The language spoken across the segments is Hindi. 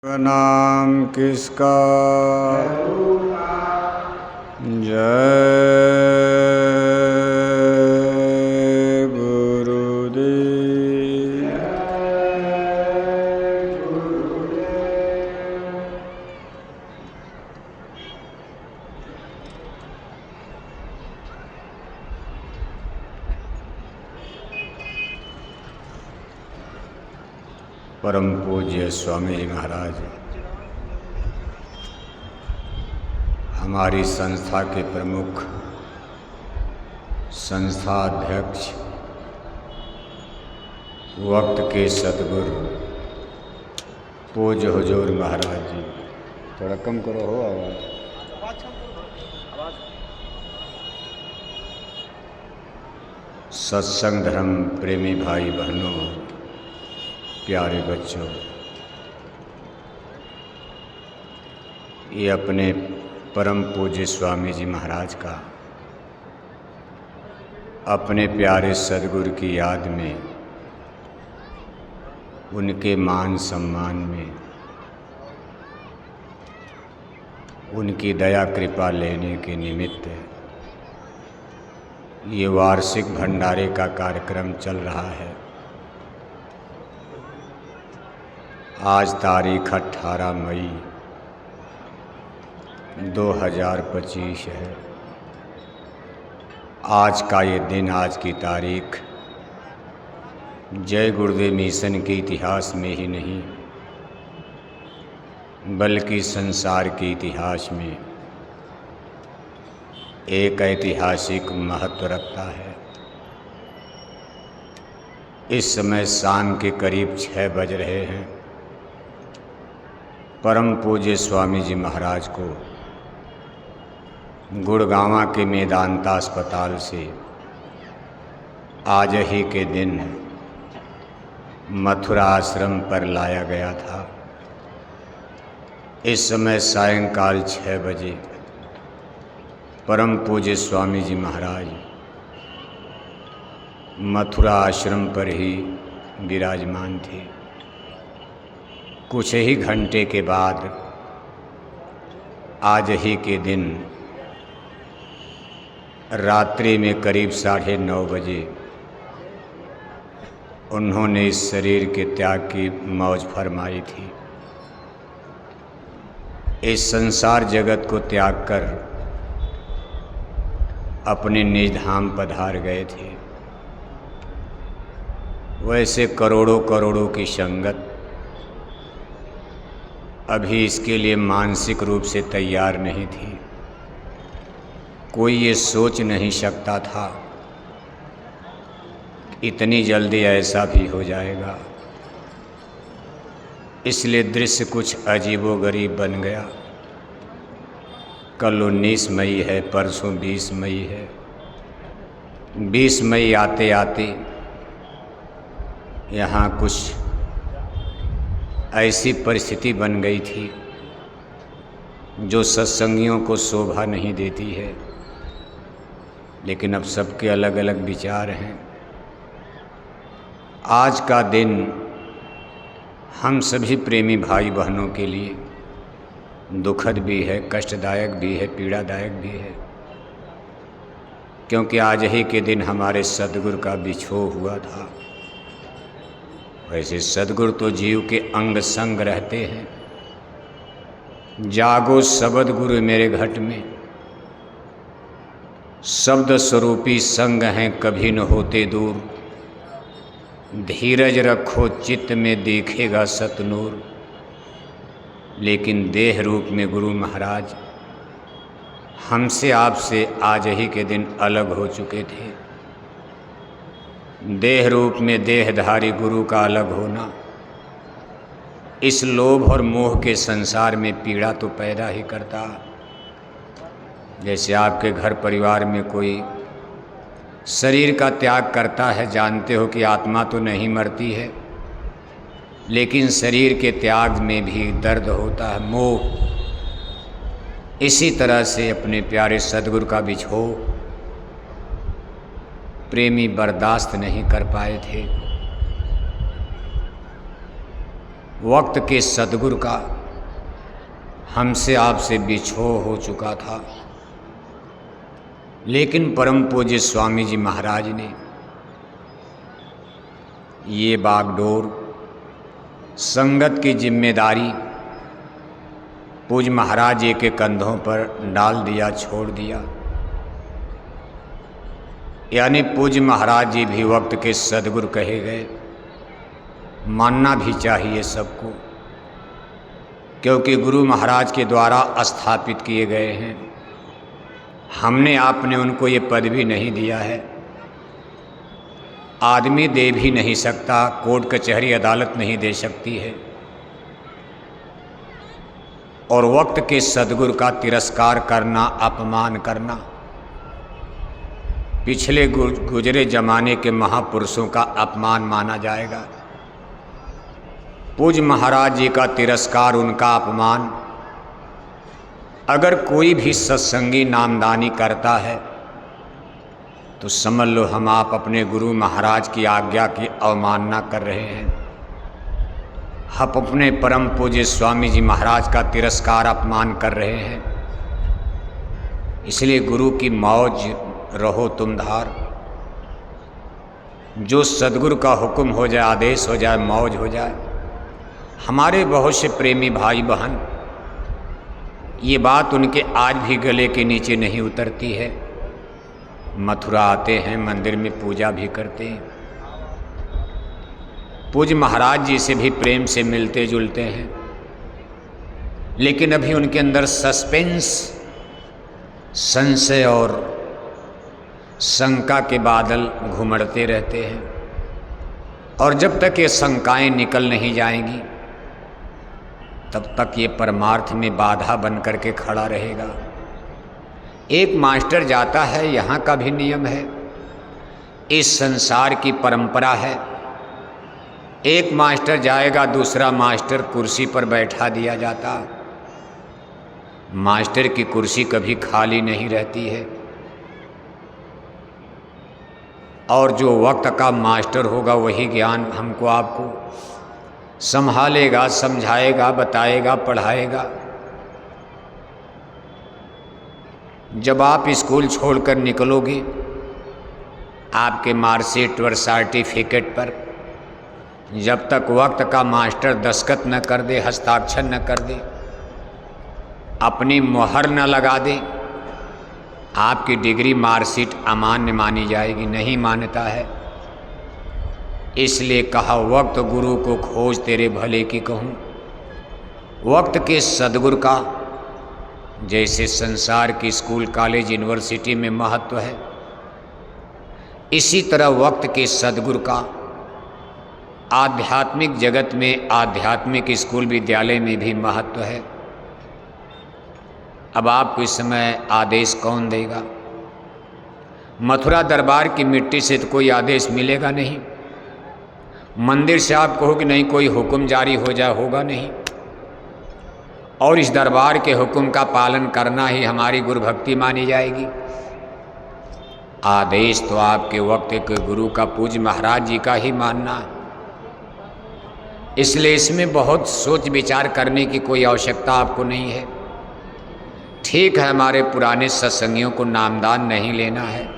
नाम किसका जय गुरुदेव। परम पूज्य स्वामी जी महाराज हमारी संस्था के प्रमुख संस्था अध्यक्ष वक्त के सतगुरु पूज्य हुजूर महाराज जी, थोड़ा कम करो हो आवाज़। सत्संग धर्म प्रेमी भाई बहनों, प्यारे बच्चों, ये अपने परम पूज्य स्वामी जी महाराज का अपने प्यारे सदगुरु की याद में, उनके मान सम्मान में, उनकी दया कृपा लेने के निमित्त ये वार्षिक भंडारे का कार्यक्रम चल रहा है। आज तारीख 18 मई 2025 है। आज का ये दिन, आज की तारीख जय गुरुदेव मिशन के इतिहास में ही नहीं बल्कि संसार के इतिहास में एक ऐतिहासिक महत्व रखता है। इस समय शाम के करीब 6 बज रहे हैं। परम पूज्य स्वामी जी महाराज को गुड़गांव के मेदांता अस्पताल से आज ही के दिन मथुरा आश्रम पर लाया गया था। इस समय सायंकाल 6 बजे परम पूज्य स्वामी जी महाराज मथुरा आश्रम पर ही विराजमान थे। कुछ ही घंटे के बाद आज ही के दिन रात्रि में करीब 9:30 बजे उन्होंने इस शरीर के त्याग की मौज फरमाई थी। इस संसार जगत को त्याग कर अपने निज धाम पधार गए थे। वैसे करोड़ों करोड़ों की संगत अभी इसके लिए मानसिक रूप से तैयार नहीं थी। कोई ये सोच नहीं सकता था इतनी जल्दी ऐसा भी हो जाएगा। इसलिए दृश्य कुछ अजीबोगरीब बन गया। कल 19 मई है, परसों 20 मई है। 20 मई आते आते यहाँ कुछ ऐसी परिस्थिति बन गई थी जो सत्संगियों को शोभा नहीं देती है। लेकिन अब सबके अलग अलग विचार हैं। आज का दिन हम सभी प्रेमी भाई बहनों के लिए दुखद भी है, कष्टदायक भी है, पीड़ादायक भी है, क्योंकि आज ही के दिन हमारे सद्गुरु का बिछोह हुआ था। वैसे सद्गुरु तो जीव के अंग संग रहते हैं। जागो शब्द गुरु मेरे घट में, शब्द स्वरूपी संग हैं कभी न होते दूर। धीरज रखो चित्त में देखेगा सतनूर। लेकिन देह रूप में गुरु महाराज हमसे आपसे आज ही के दिन अलग हो चुके थे। देह रूप में देहधारी गुरु का अलग होना इस लोभ और मोह के संसार में पीड़ा तो पैदा ही करता। जैसे आपके घर परिवार में कोई शरीर का त्याग करता है, जानते हो कि आत्मा तो नहीं मरती है, लेकिन शरीर के त्याग में भी दर्द होता है, मोह। इसी तरह से अपने प्यारे सद्गुरु का बिछोह प्रेमी बर्दाश्त नहीं कर पाए थे। वक्त के सद्गुरु का हमसे आपसे बिछोह हो चुका था, लेकिन परम पूज्य स्वामी जी महाराज ने ये बागडोर संगत की जिम्मेदारी पूज्य महाराज जी के कंधों पर डाल दिया, छोड़ दिया। यानी पूज्य महाराज जी भी वक्त के सद्गुरु कहे गए। मानना भी चाहिए सबको, क्योंकि गुरु महाराज के द्वारा स्थापित किए गए हैं। हमने आपने उनको ये पद भी नहीं दिया है, आदमी दे भी नहीं सकता, कोर्ट कचहरी अदालत नहीं दे सकती है। और वक्त के सद्गुरु का तिरस्कार करना, अपमान करना पिछले गुजरे जमाने के महापुरुषों का अपमान माना जाएगा। पूज्य महाराज जी का तिरस्कार, उनका अपमान अगर कोई भी सत्संगी नामदानी करता है तो समझ लो हम आप अपने गुरु महाराज की आज्ञा की अवमानना कर रहे हैं। हम अपने परम पूज्य स्वामी जी महाराज का तिरस्कार, अपमान कर रहे हैं। इसलिए गुरु की मौज रहो तुम धार। जो सद्गुरु का हुक्म हो जाए, आदेश हो जाए, मौज हो जाए। हमारे बहुत से प्रेमी भाई बहन, ये बात उनके आज भी गले के नीचे नहीं उतरती है। मथुरा आते हैं, मंदिर में पूजा भी करते हैं, पूज्य महाराज जी से भी प्रेम से मिलते जुलते हैं, लेकिन अभी उनके अंदर सस्पेंस, संशय और शंका के बादल घुमड़ते रहते हैं। और जब तक ये शंकाएं निकल नहीं जाएंगी तब तक ये परमार्थ में बाधा बन करके खड़ा रहेगा। एक मास्टर जाता है, यहाँ का भी नियम है, इस संसार की परंपरा है। एक मास्टर जाएगा, दूसरा मास्टर कुर्सी पर बैठा दिया जाता। मास्टर की कुर्सी कभी खाली नहीं रहती है। और जो वक्त का मास्टर होगा वही ज्ञान हमको आपको संभालेगा, समझाएगा, बताएगा, पढ़ाएगा। जब आप स्कूल छोड़कर निकलोगे, आपके मार्कशीट और सर्टिफिकेट पर जब तक वक्त का मास्टर दस्तखत न कर दे, हस्ताक्षर न कर दे, अपनी मोहर न लगा दे, आपकी डिग्री मार्कशीट अमान्य मानी जाएगी। नहीं मानता है। इसलिए कहा, वक्त गुरु को खोज तेरे भले की कहूँ। वक्त के सद्गुरु का जैसे संसार की स्कूल, कॉलेज, यूनिवर्सिटी में महत्व है, इसी तरह वक्त के सद्गुरु का आध्यात्मिक जगत में, आध्यात्मिक स्कूल, विद्यालय में भी महत्व है। अब आपको इस समय आदेश कौन देगा? मथुरा दरबार की मिट्टी से तो कोई आदेश मिलेगा नहीं। मंदिर से आप कहो कि नहीं कोई हुक्म जारी हो जाए, होगा नहीं। और इस दरबार के हुक्म का पालन करना ही हमारी गुरु भक्ति मानी जाएगी। आदेश तो आपके वक्त के गुरु का, पूज्य महाराज जी का ही मानना है। इसलिए इसमें बहुत सोच विचार करने की कोई आवश्यकता आपको नहीं है। ठीक है, हमारे पुराने सत्संगियों को नामदान नहीं लेना है।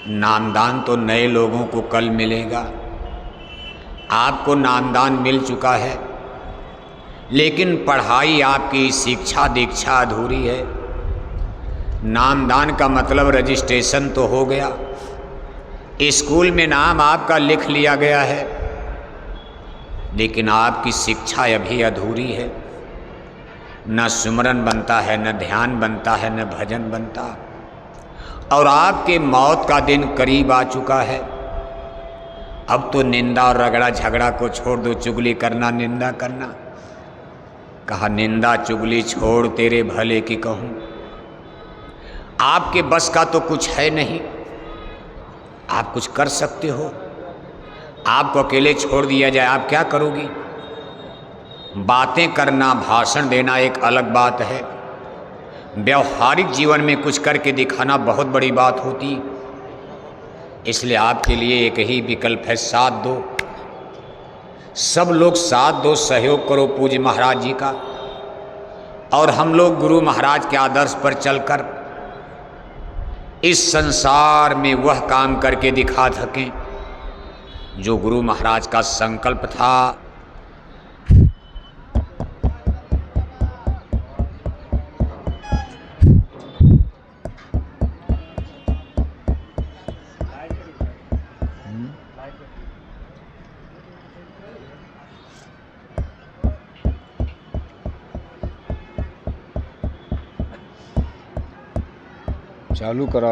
नामदान तो नए लोगों को कल मिलेगा। आपको नामदान मिल चुका है, लेकिन पढ़ाई आपकी, शिक्षा दीक्षा अधूरी है। नामदान का मतलब रजिस्ट्रेशन तो हो गया, स्कूल में नाम आपका लिख लिया गया है, लेकिन आपकी शिक्षा अभी अधूरी है। न सुमरन बनता है, न ध्यान बनता है, न भजन बनता। और आपके मौत का दिन करीब आ चुका है। अब तो निंदा और रगड़ा झगड़ा को छोड़ दो, चुगली करना, निंदा करना। कहा, निंदा चुगली छोड़ तेरे भले की कहूँ। आपके बस का तो कुछ है नहीं, आप कुछ कर सकते हो? आपको अकेले छोड़ दिया जाए, आप क्या करोगी? बातें करना, भाषण देना एक अलग बात है, व्यवहारिक जीवन में कुछ करके दिखाना बहुत बड़ी बात होती। इसलिए आपके लिए एक ही विकल्प है, साथ दो। सब लोग साथ दो, सहयोग करो पूज्य महाराज जी का, और हम लोग गुरु महाराज के आदर्श पर चलकर इस संसार में वह काम करके दिखा सकें जो गुरु महाराज का संकल्प था। चालू करा।